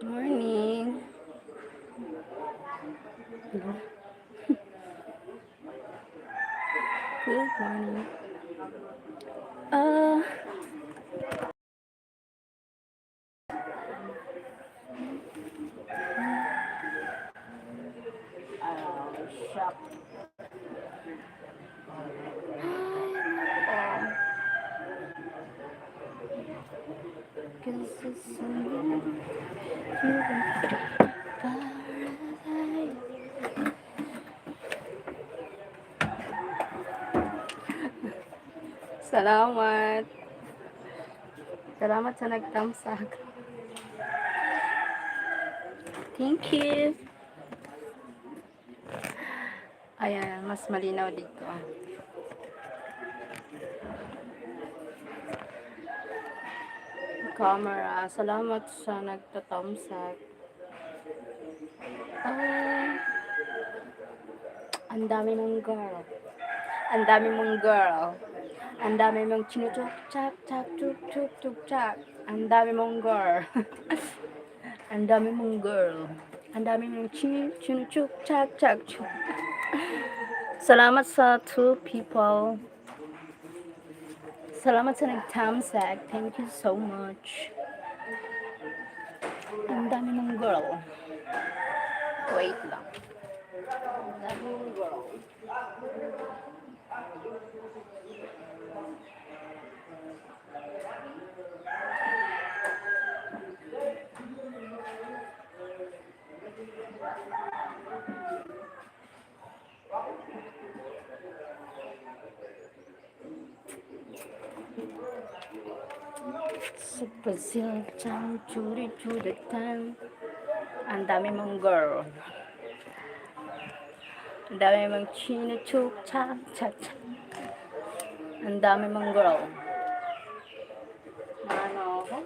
Morning. Good morning. Uh, shop. Cause it's so Salamat. Salamat sa nagtamsak. Thank you. Ayan, mas malinaw dito. Camera. Salamat sa nagtatamsak. Ang dami mong girl. Ang dami mong girl. Ang dami mong chinuchuk chak chak chuk chuk chuk chak. Ang dami mong girl. Ang dami mong girl. Ang dami mong chinuchuk chak chak chuk. Salamat sa 2 people. Salamat sa nagtamsak. Thank you so much. Ang dami mong girl. Wait lang. Ang dami mong girl. Sa Brazil, chang churi churi tan. Ang dami mong girl. Ang dami mong chinuchuk chak chak chak. Ang dami mong girl. Ano ako?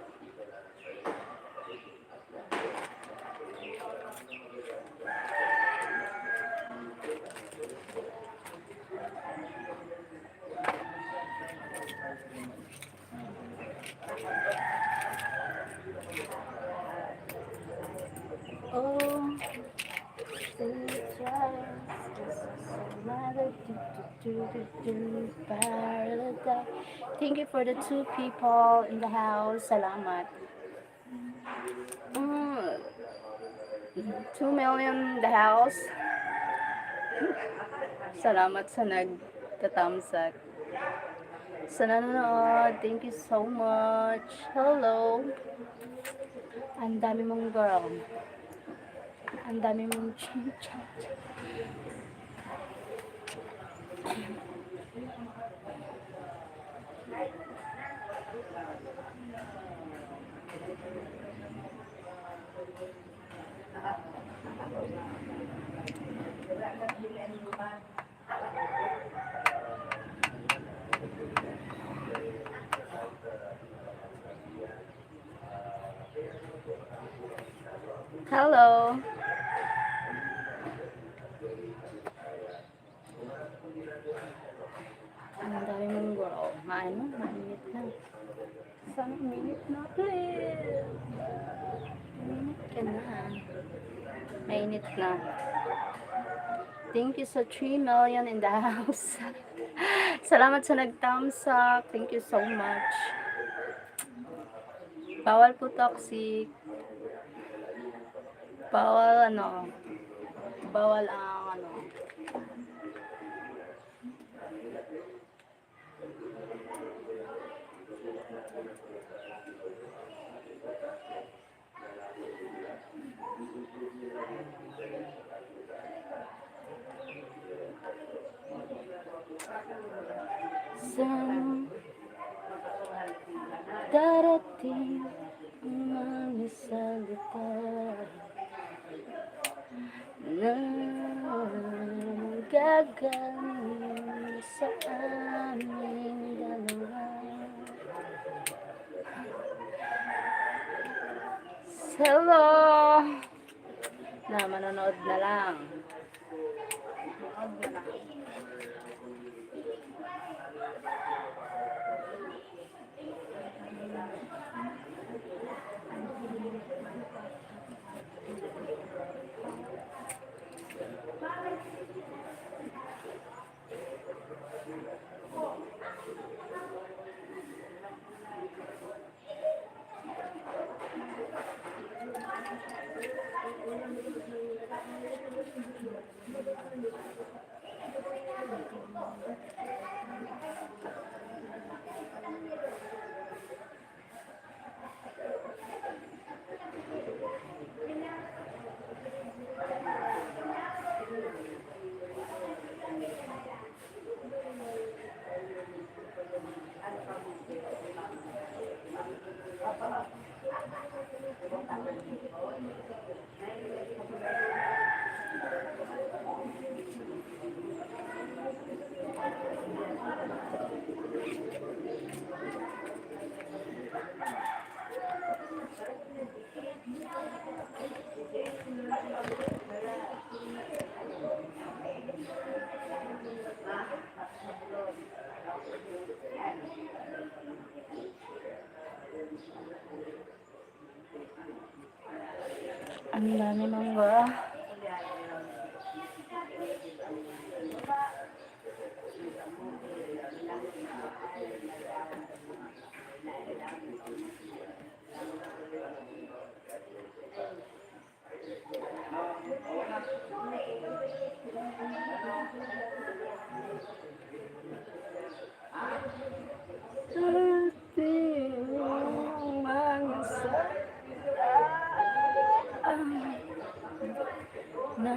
Oh, thank you for the 2 people in the house. Salamat. 2 million in the house. Salamat sa nagtatamsak. Sa nanonood, thank you so much. Hello. Ang dami mong girl. Ang dami mong chinchin. Hello. Ang dami mong girl. Mainit na. Sana minute na, please. Minute ka na. Mainit na. Thank you sa 3 million in the house. Salamat sa nag-thumbs-up. Thank you so much. Bawal po toxic. Bawal ano. Bawal ang ano. Isang darating mga salita na gagaling sa aming dalawa. Hello! Na manonood na lang. Manonood na lang. Ang dami mangga. Mga na.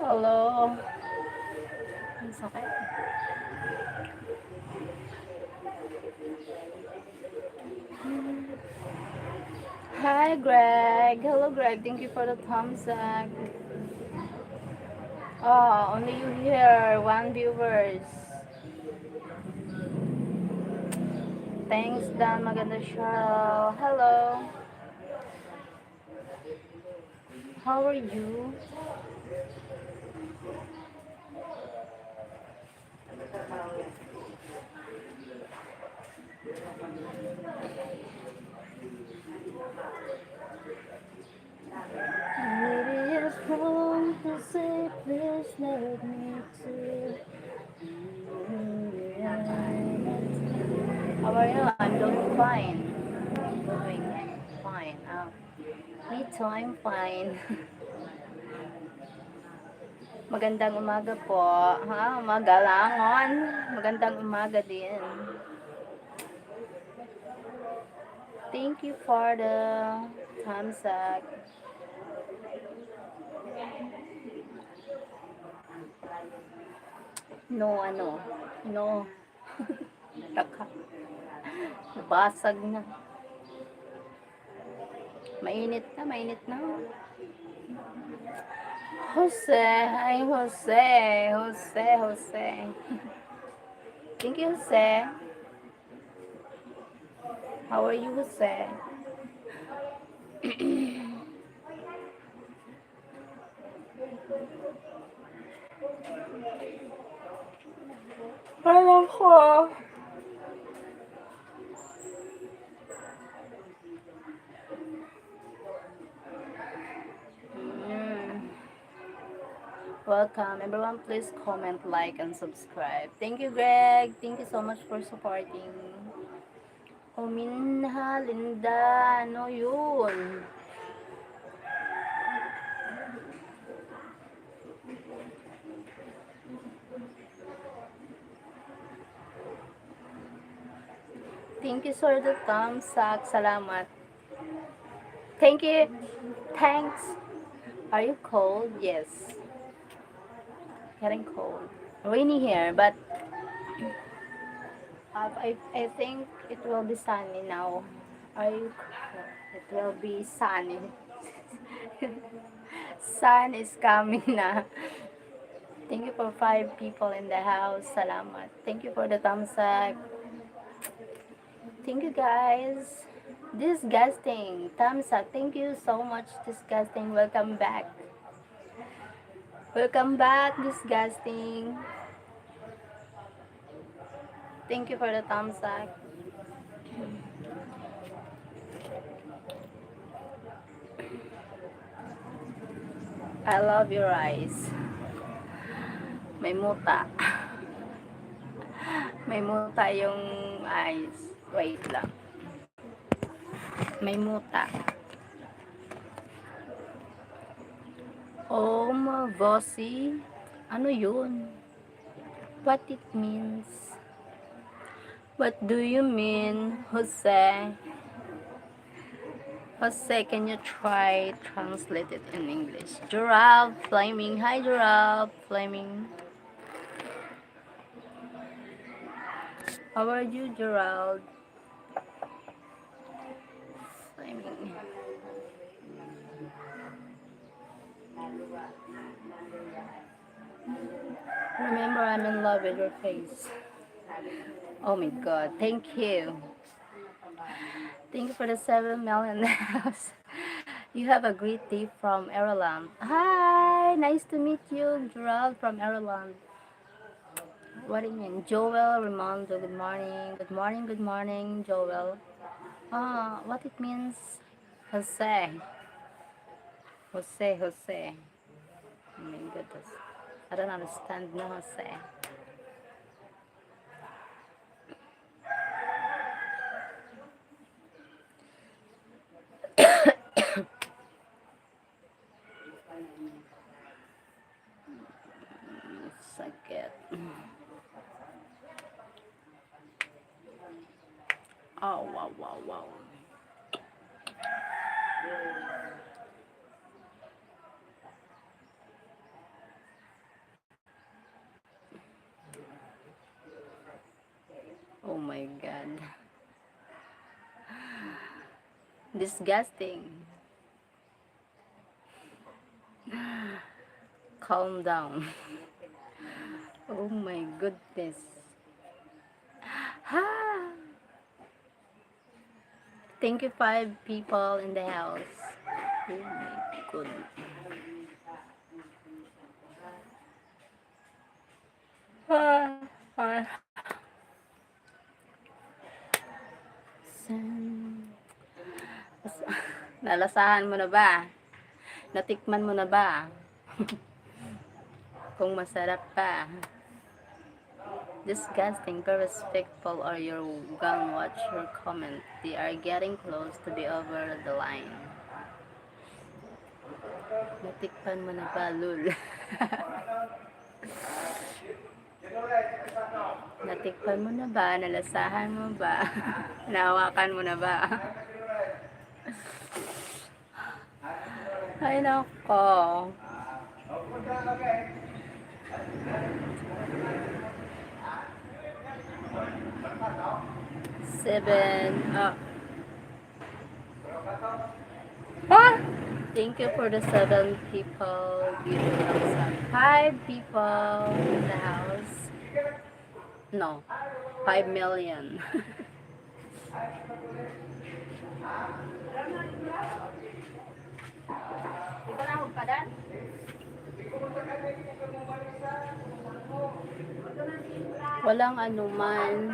Hello. Ang sakit. Hi, Greg. Hello, Greg. Thank you for the thumbs up. Oh, only you here. One viewers. Thanks, Dan. Maganda siya. Hello. How are you? Maybe it's wrong to say, please let me to. How are you? I'm doing fine. I'm doing fine. Me too, I'm fine. Magandang umaga po. Ha? Umaga langon. Magandang umaga din. Thank you for the thumbs up. No, ano? No. Taka. Basag na. Mainit na, mainit na. Jose, hi Jose. Jose, Jose. Thank you, Jose. How are you, Jose? Alam ko. Welcome. Everyone, please comment, like, and subscribe. Thank you, Greg. Thank you so much for supporting. Minha Linda. Ano yun? Thank you for the thumbs up. Salamat. Thank you. Thanks. Are you cold? Yes. Getting cold. Rainy here, but I think it will be sunny now. Are you cold? It will be sunny. Sun is coming na. Thank you for 5 people in the house. Salamat. Thank you for the thumbs up. Thank you, guys. Disgusting. Thumbs up. Thank you so much, Disgusting. Welcome back. Welcome back, disgusting. Thank you for the thumbs up. I love your eyes. May muta. May muta yung eyes. Wait lang. May muta. Bossy. Ano yun? What it means? What do you mean, Jose? Jose, can you try translate it in English? Giraffe, Flaming. Hi, Giraffe, Flaming. How are you, Gerald? Flaming. Remember, I'm in love with your face. Oh my god, thank you. Thank you for the 7 million house. You have a great day from Ireland. Hi, nice to meet you, Gerald from Ireland. What do you mean? Joel, Ramondo, good morning. Good morning, good morning, Joel. What it means? Jose. Jose, Jose. Oh my goodness. I don't understand, no, Jose. Sakit. Oh, wow, wow, wow. Oh my god. Disgusting. Calm down. Oh my goodness. Ha! Thank you, 5 people in the house. Oh my goodness. Ah, ah. Nalasahan mo na ba? Natikman mo na ba? Kung masarap pa. Disgusting, very respectful, or you're gonna watch your comment. They are getting close to be over the line. Natikpan mo na ba, lul? Natikpan mo na ba? Nalasahan mo ba? Nahawakan mo na ba? Ay, nako. Seven. Thank you for the 7 people. Give me thumbs up. 5 people in the house. No, 5 million. Walang anuman.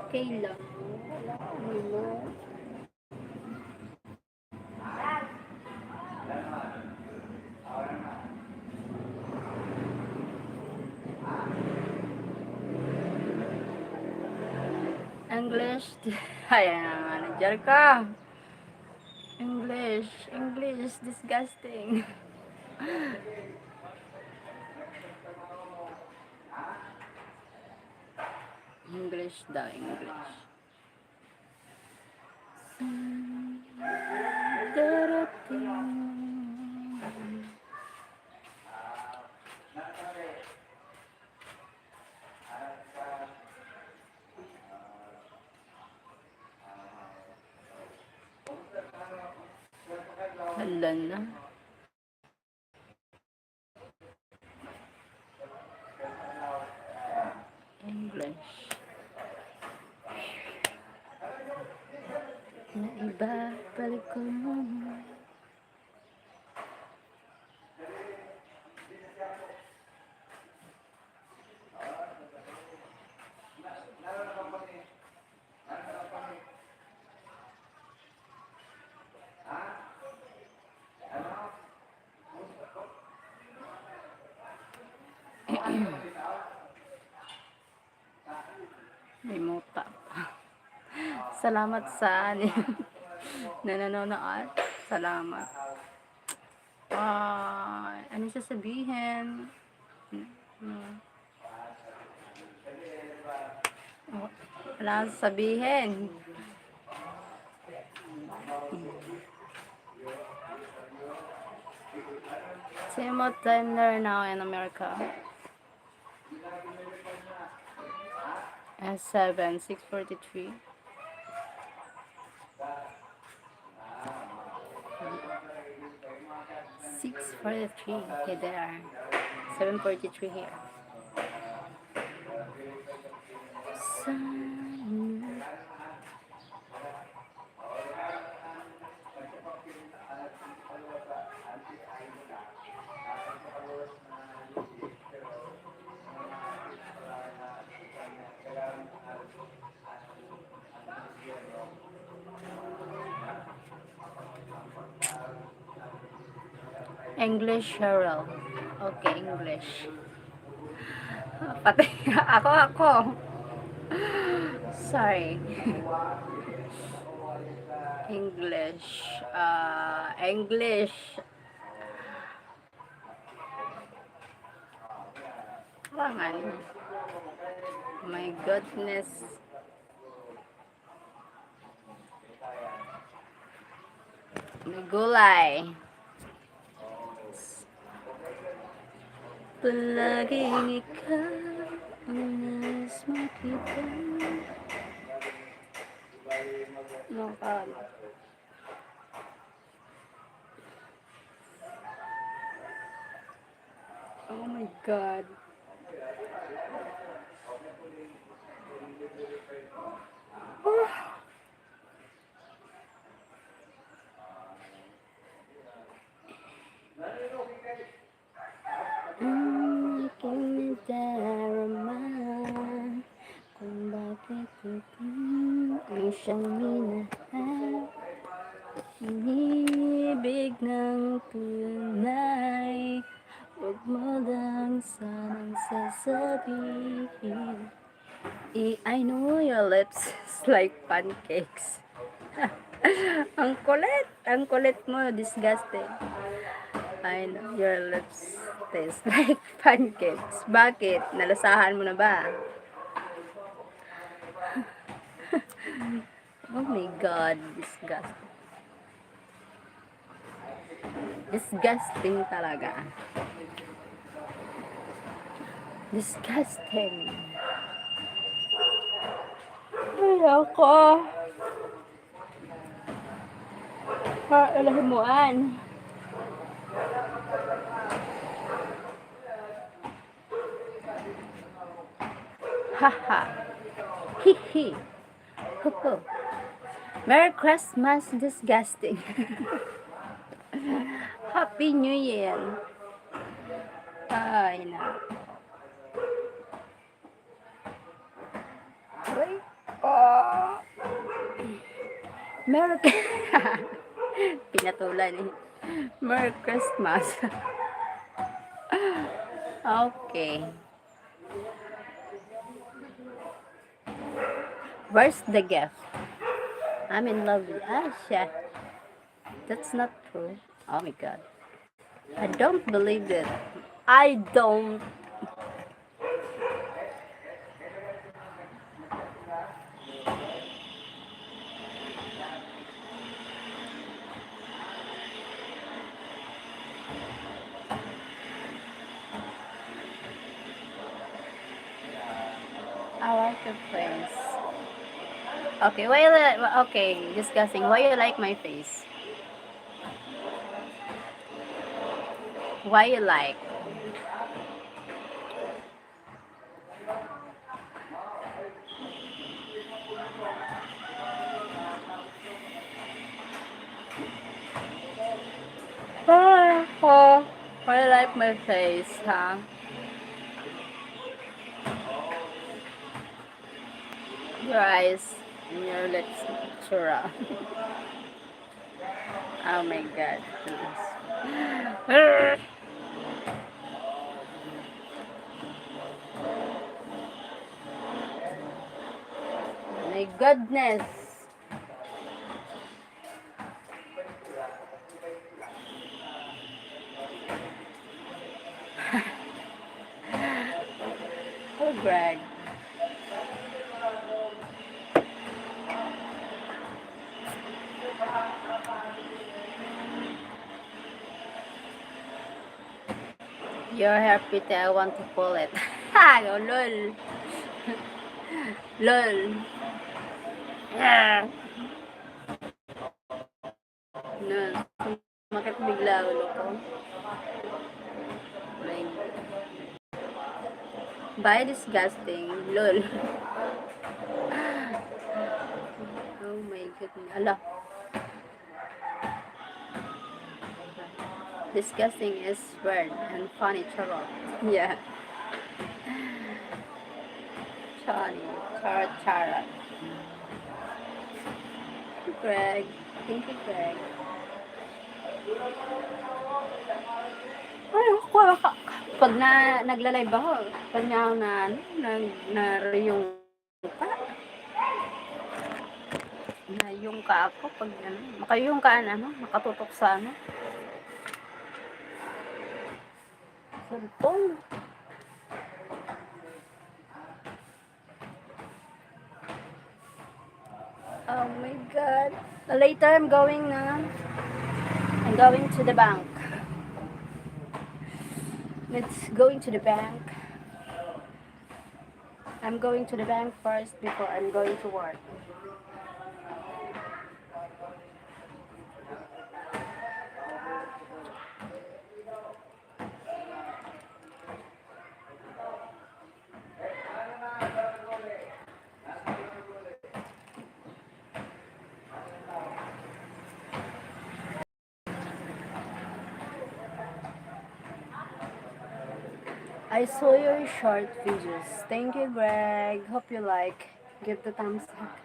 Okay lang. Walang ano. English. Ayan, manager ka. English. English. Disgusting. English daw, English. Hala na. English. Na iba, balik ko mo. May muta pa. Salamat sa nanonood. Salamat. Ano sasabihin? Wala kang sasabihin. Same what time there now in America? 6:43. 6:43. Okay, there. 7:43 here. English, Sheryl. Okay, English. Pati ako. Sorry. English. English. Kailangan. My goodness. May gulay. Palaging ikaw ang nais makita. No, oh my God. Aking nadarama kung bakit ang siyang minahal. Inibig ng tunay, huwag mo lang sanang sasabihin. I know your lips is like pancakes. Ang kulit mo, disgusting. I know your lips taste like pancakes. Bakit? Nalasahan mo na ba? Oh my God, disgusting. Disgusting talaga. Disgusting. Ay, ako. Alahimuan. Haha. Hihi. Huhu. Merry Christmas, disgusting. Happy New Year. Ay, na. Wait. Oh. Merry Pinatulan eh. Merry Christmas. Okay. Where's the gift? I'm in love with Asha. That's not true. Oh my God. I don't believe it. I don't. I like your face. Okay, okay, discussing. Why you like my face? Why you like? Why you like my face, huh? Your eyes and your lips, Shura. Oh my God, please. my goodness. Oh, Greg. Your hair pretty, I want to pull it. Ha! Oh, lol. Lol. Ah. No, sumakit bigla ulo ko. Like, by disgusting. Lol. Oh my goodness. Ala. Disgusting is weird and funny, charot. Yeah. Funny. Charot, charot. Greg. Thank you, Greg. Ay, pag nagla-live ako, pag na ako yung ka, yung ka ako, pag makayong ka, nakatutok sa cellphone. Oh my God. Later, I'm going to the bank. Let's going to the bank. I'm going to the bank first before I'm going to work. I saw your short videos. Thank you, Greg. Hope you like. Give the thumbs up.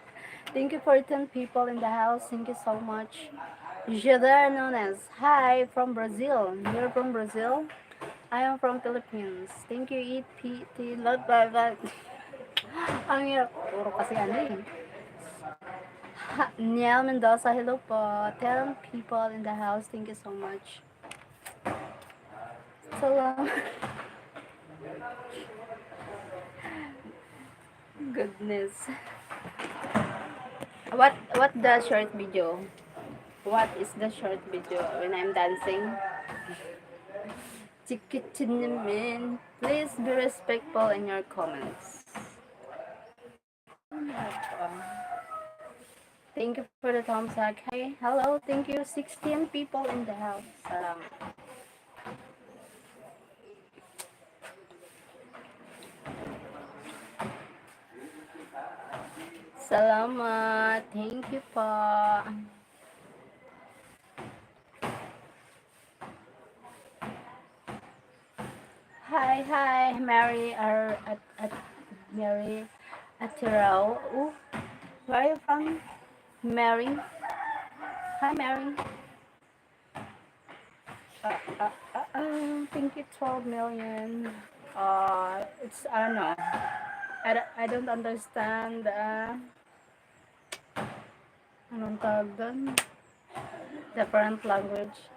Thank you for 10 people in the house. Thank you so much. Jeder Nunes. Hi, from Brazil. You're from Brazil? I am from Philippines. Thank you, eat PT. Lot, lot. Ang hirap. Puro kasi Niel Mendoza, hello po. 10 people in the house. Thank you so much. Salam. Goodness. What the short video? What is the short video when I'm dancing? Chikichinimin. Please be respectful in your comments. Thank you for the thumbs up. Hey, hello, thank you. 16 people in the house. Salamat. Thank you po. Hi, Mary Mary Atiro. Where are you from? Mary. Hi, Mary. Thank you, 12 million. It's, I don't know. I don't understand, anong tawag doon? Different language.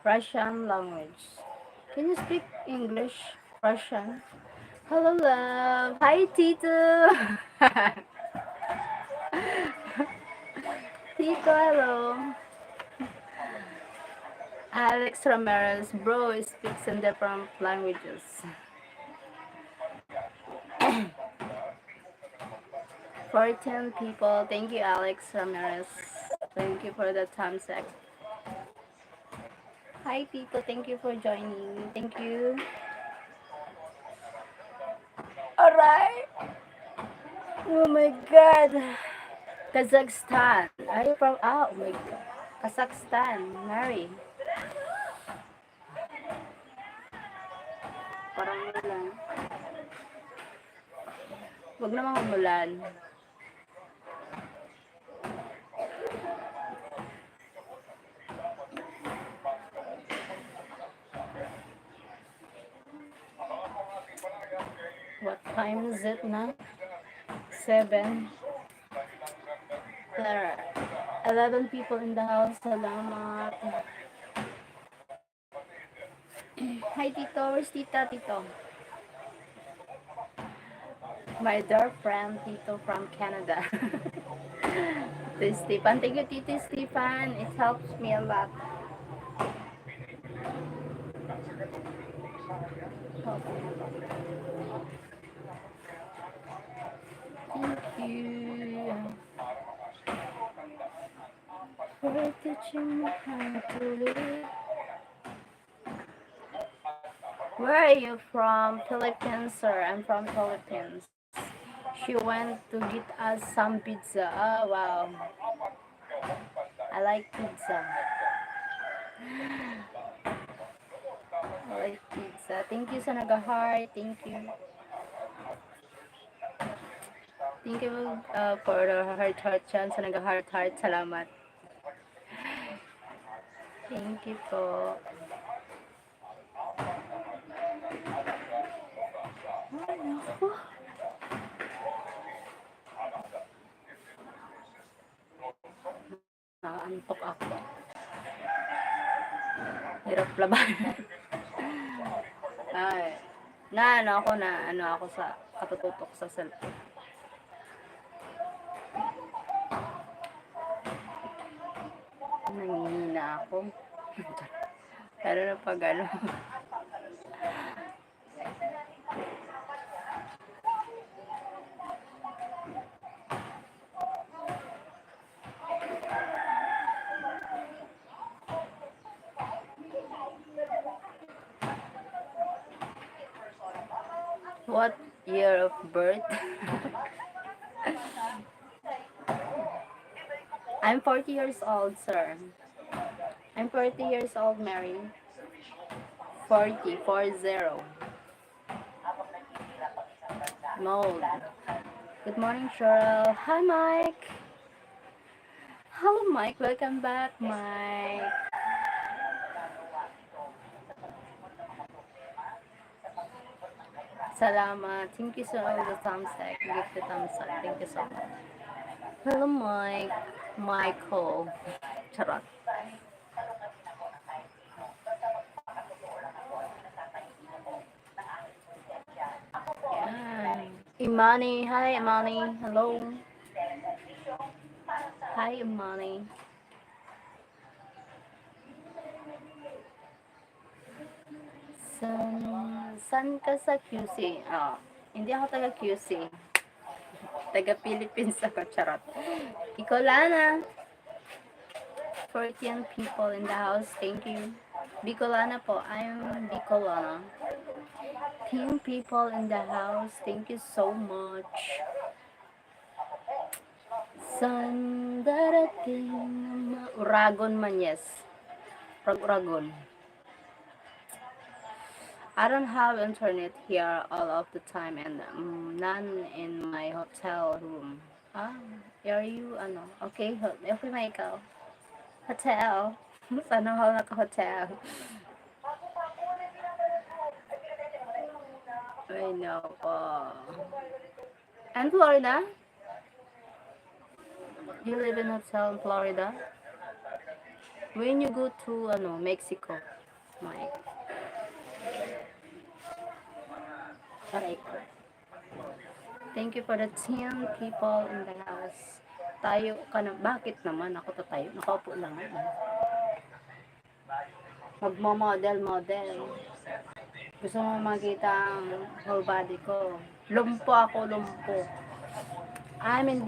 Russian language. Can you speak English? Russian? Hello, love. Hi, Tito. Tito, hello. Alex Ramirez, bro, speaks in different languages. 14 people. Thank you, Alex Ramirez. Thank you for the thumbs up. Hi, people. Thank you for joining. Thank you. Alright. Oh my God. Kazakhstan. Are you from? Oh my God. Kazakhstan. Mary. Parang lang. Huwag namang umulan. What time is it na? 7. 11 people in the house. Salamat. Hi, Tito. Where's Tita, Tito? My dear friend, Tito from Canada. Tito Stefan. Thank you, Tito Stefan. It helps me a lot. Helps me a lot. Thank you for teaching me how to live. Where are you from? Philippines, sir. I'm from Philippines. She went to get us some pizza. Oh, wow. I like pizza. I like pizza. Thank you sa nag-heart. Thank you. Thank you for the heart chan sa nag-heart. Salamat. Thank you po. Ay, naku. Naantok ako. Hirap laban. Ay. Ano ako sa katututok sa cellphone. Nangihina ako. Pero na pag ano. What year of birth? I'm 40 years old, sir. I'm 40 years old, Mary. 40, 40. Mold. Good morning, Cheryl. Hi, Mike. Hello, Mike. Welcome back, Mike. Salamat. Thank you so much for the thumbs up. Give the thumbs up. Thank you so much. Hello, Mike. Michael. Charot. Yan. Imani. Hi, Imani. Hello. Hi, Imani. San ka sa QC? Hindi ako taga QC. Taga Philippines ako, charot. Bicolana. 14 people in the house. Thank you. Bicolana po. I'm Bicolana. 10 people in the house. Thank you so much. San darating Uragon man, yes. Uragon. I don't have internet here all of the time and none in my hotel room. Are you, okay, okay, Michael. Hotel. Sana ako naka-hotel. I know. And Florida? You live in hotel in Florida? When you go to, Mexico, Mike? Thank you for the 10 people in the house. Tayo ka na. Bakit naman ako tatayo? Nakaupo lang. Magmo-model. Gusto mo makita ang whole body ko. Lumpo ako, lumpo. I'm in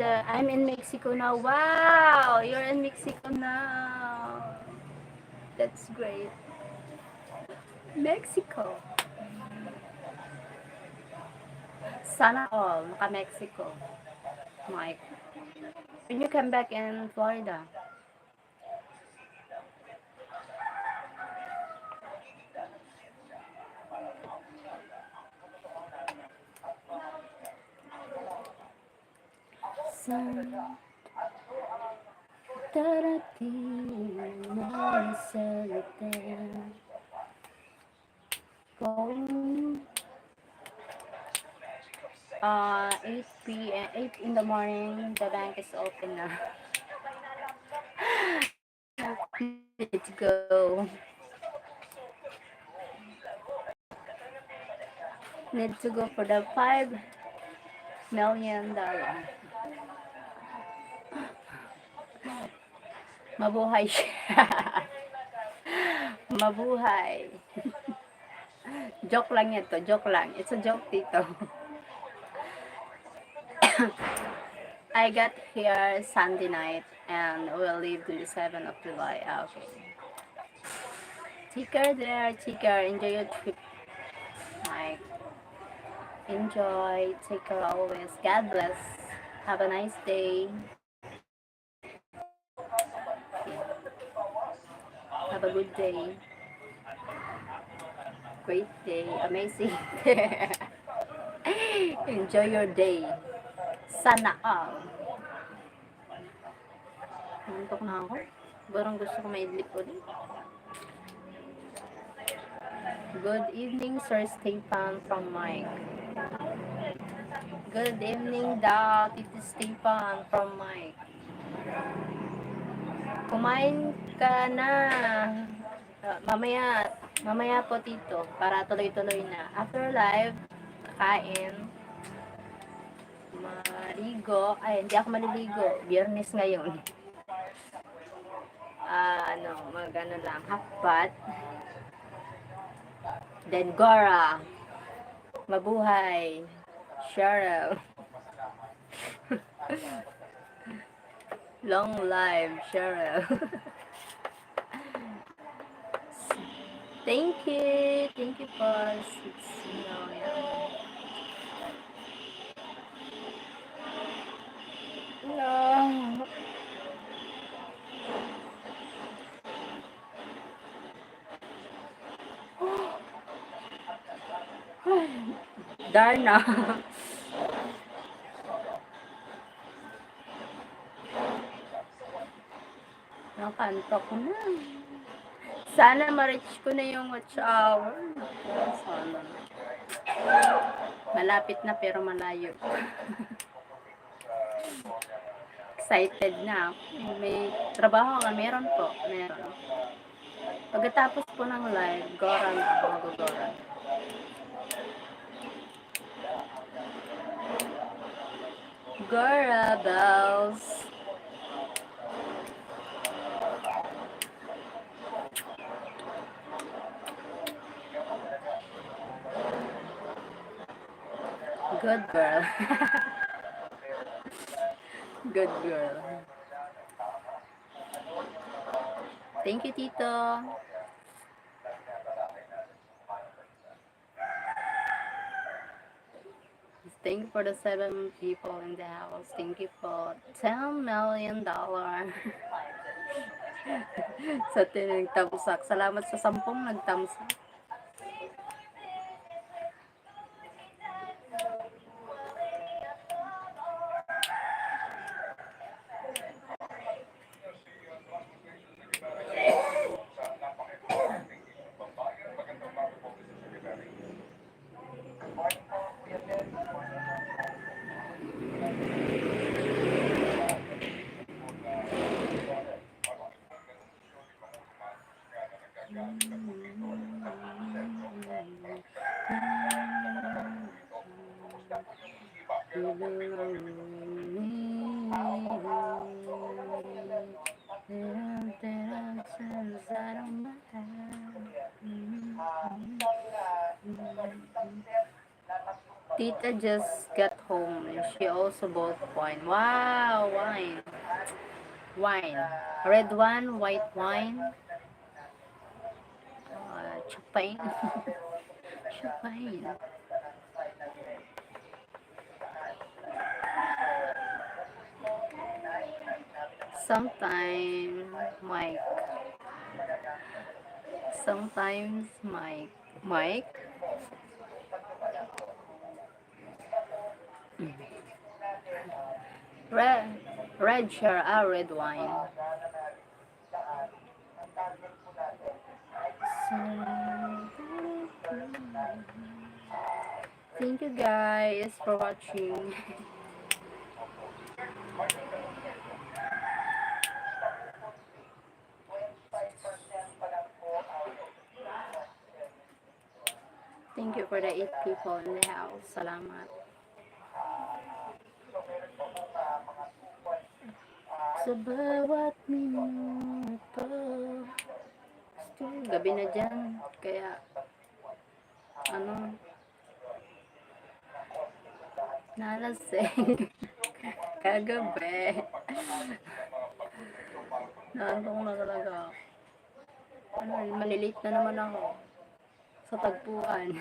Mexico now. Wow! You're in Mexico now. That's great. Mexico. Sana all, naka-Mexico. Mike. When you come back in Florida? San darating na salita. Going 8 p.m. 8 in the morning, the bank is open na. Need to go. Need to go for the $5 million. Mabuhay siya. Mabuhay. Joke lang yan to. Joke lang. It's a joke, Tito. I got here Sunday night and we'll leave 27th of July. Okay. Take care there. Take care. Enjoy your trip. Like, enjoy. Take care always. God bless. Have a nice day. Have a good day. Great day. Amazing. Enjoy your day. Sana all. Nantok na ako. Parang gusto ko maidlip ulit. Good evening, Sir Stefan from Mike. Good evening daw, Tito Stefan from Mike. Kumain ka na. Mamaya po, Tito, para tuloy-tuloy na. After live, kain, maligo. Ay, hindi ako maliligo. Biyernes ngayon. Mag-ano lang, half bath. Then, Gora. Mabuhay. Sheryl. Long live, Sheryl. Thank you. Thank you for 6 million. No. Darna. Nakantok na. Sana ma-reach ko na yung watch hour. Sana. Malapit na pero malayo. Excited na. May trabaho ka. Meron po. Meron. Pagkatapos po ng live, goran ako. Mag-goran. Gora bells. Good girl. Good girl. Thank you, Tito. Thank you for the 7 people in the house. Thank you for $10 million. Sa nagtamsak. Salamat sa 10 nagtamsak. Tita just got home. She also bought wine. Wow, wine. Wine. Red wine, white wine. Champagne. Champagne. Sometimes Mike. Sometimes Mike. Mike. Red share red wine. Thank you guys for watching. for the 8 people in the house. Salamat. Sa bawat minuto. Gabi na dyan. Kaya, ano, nalasing. Kagabi. Naandong na talaga. Ano, malilate na naman ako. Sa tagpuan.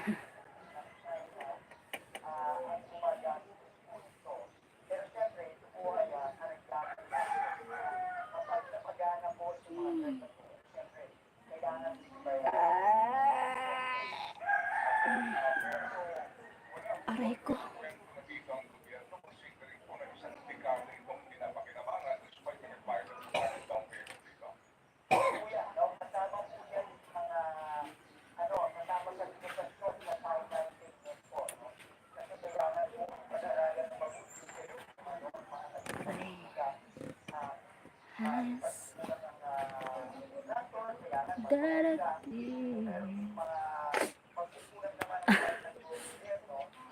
Aray ko. Has darating.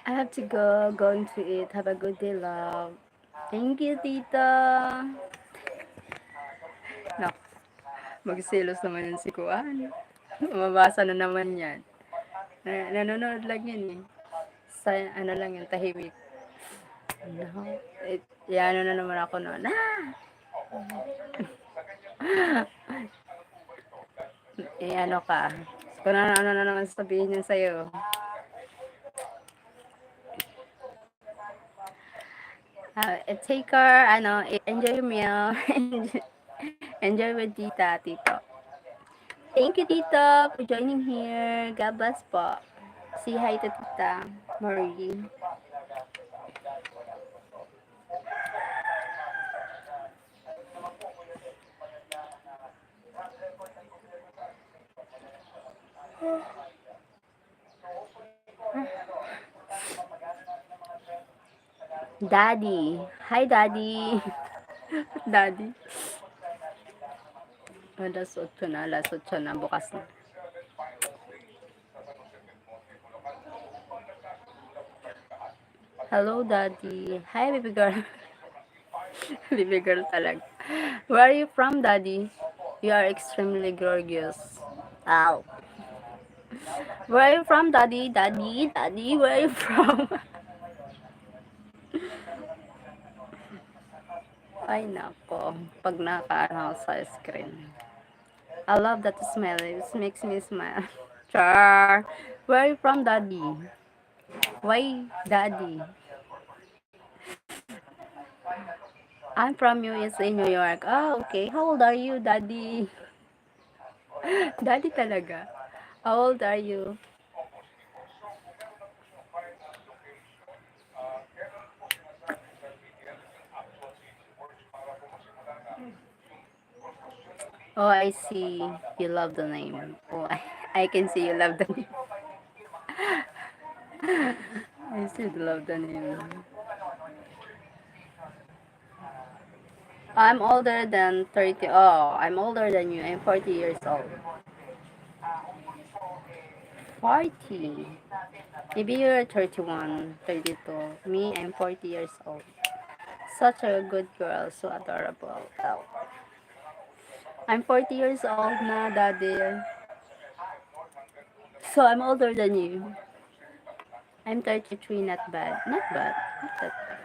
I have to go. Going to eat. Have a good day, love. Thank you, tita. Nak, magsilos naman yun si Kuan. Mabasa na naman yan. Nanonood lang yun eh. Sa ano lang yun, tahimik. No. Ano na naman ako noon. Ano ka. Kung ano na naman sabihin niya sa'yo. Take care, enjoy your meal. Enjoy with tita, tito. Thank you, tito, for joining here. God bless po. Say hi to tita Marie. Daddy. Hi, Daddy. Daddy. Alas 8 na. Alas 8 na. Bukas na. Hello, Daddy. Hi, baby girl. Baby girl talaga. Where are you from, Daddy? You are extremely gorgeous. Ow. Where are you from, Daddy? Daddy, Daddy, where are you from? Ay, nako. Pag nakaano sa screen. I love that smell. It makes me smile. Char. Where are you from, Daddy? Why, Daddy? I'm from USA, New York. Oh, okay. How old are you, Daddy? Daddy talaga. How old are you? Oh, I see. You love the name. Oh, I can see you love the name. I still love the name. I'm older than 30. Oh, I'm older than you. I'm 40 years old. 40. Maybe you're 31, 32. Me, I'm 40 years old. Such a good girl. So adorable. Oh. I'm 40 years old na, Daddy. So I'm older than you. I'm 33, not bad. Not bad. Not that bad.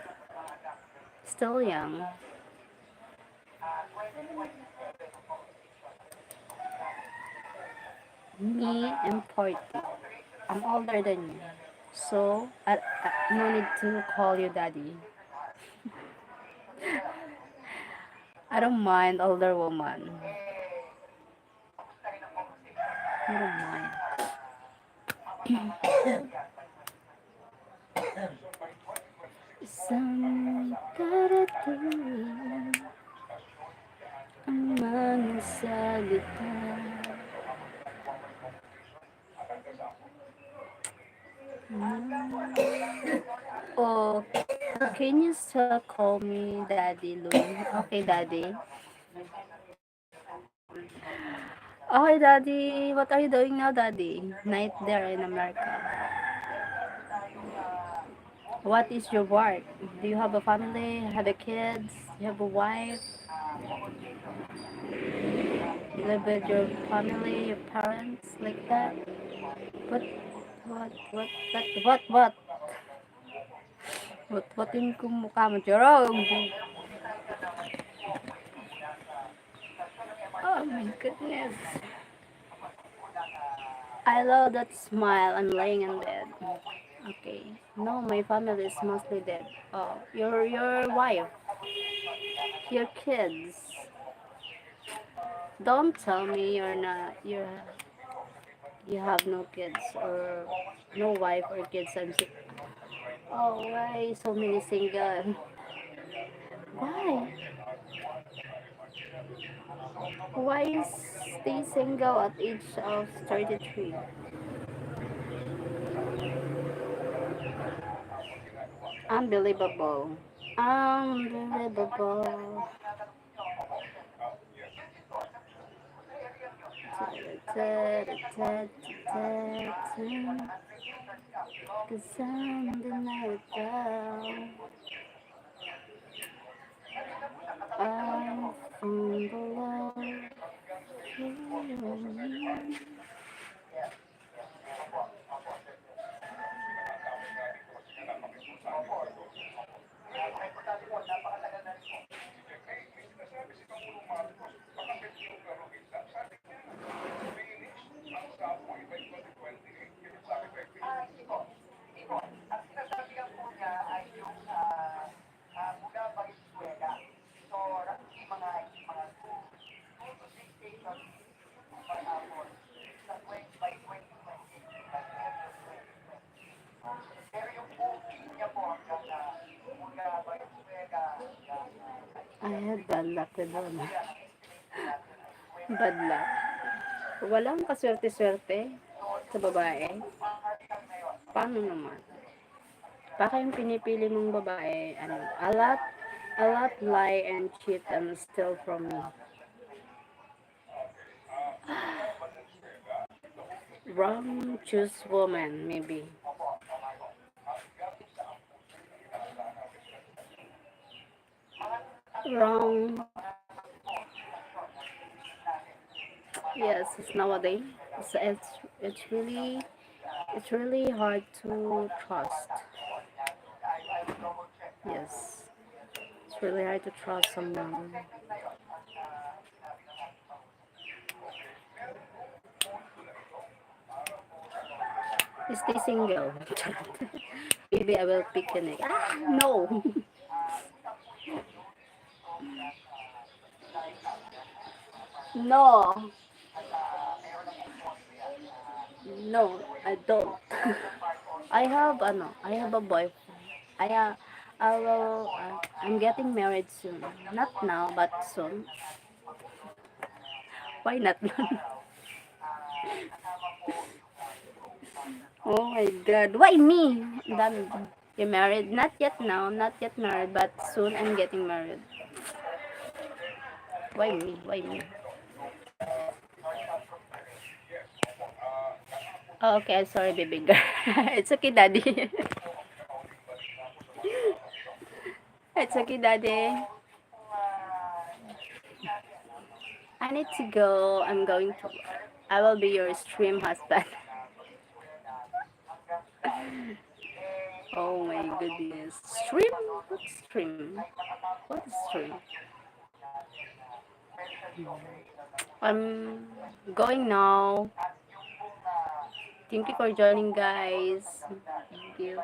Still young. Me, I'm 40. I'm older than you. So, no need to call you daddy. I don't mind older woman. I don't mind. Isang darating ang mga salita. Oh, can you still call me Daddy Loon? Okay, Daddy. Okay, Daddy. What are you doing now, Daddy? Night there in America. What is your work? Do you have a family? Have a kids? You have a wife? You live with your family, your parents, like that? What? What? What yung kumukha mo, Jerome? Oh my goodness. I love that smile. I'm laying in bed. Okay. No, my family is mostly dead. Oh, your wife, your kids. Don't tell me you have no kids or no wife or kids. Oh, why so many single? Why? Why stay single at age of 33? Unbelievable. Unbelievable. Cause I'm the night down. I found the love. I had bad luck with one. Bad luck. Walang kaswerte-swerte sa babae. Paano naman? Baka yung pinipili mong babae, ano, a lot lie and cheat and steal from me. Wrong choose woman, maybe. Wrong. Yes, it's nowadays. It's, it's, it's really it's really hard to trust. Yes, it's really hard to trust someone. Stay single. Maybe I will pick a neck. Ah, no. No. No, I don't. I have a boyfriend. I'm getting married soon. Not now, but soon. Why not? Oh my God. Why me? Dami. You married? Not yet now. Not yet married, but soon I'm getting married. Why me? Why me? Oh, okay. I'm sorry, baby girl. It's okay, daddy. It's okay, daddy. I need to go. I'm going to work. I will be your stream husband. Oh my goodness. Stream? What stream? What is stream? I'm going now. Thank you for joining, guys. Thank you.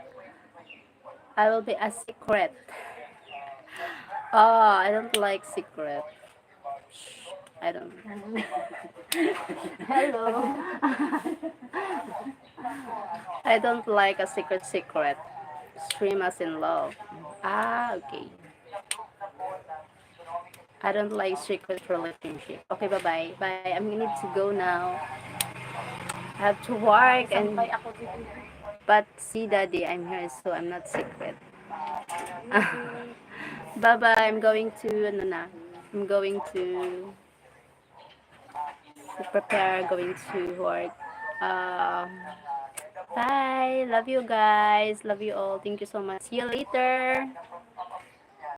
I will be a secret. Oh, I don't like secret. Shh, I don't. Hello. I don't like a secret. Stream as in love. Ah, okay. I don't like secret relationship. Okay, bye-bye. Bye. I need to go now. I have to work and but see daddy, I'm here so I'm not secret. Bye-bye. I'm going to ano na. I'm going to prepare going to work. Um Bye. Love you guys. Love you all. Thank you so much. See you later.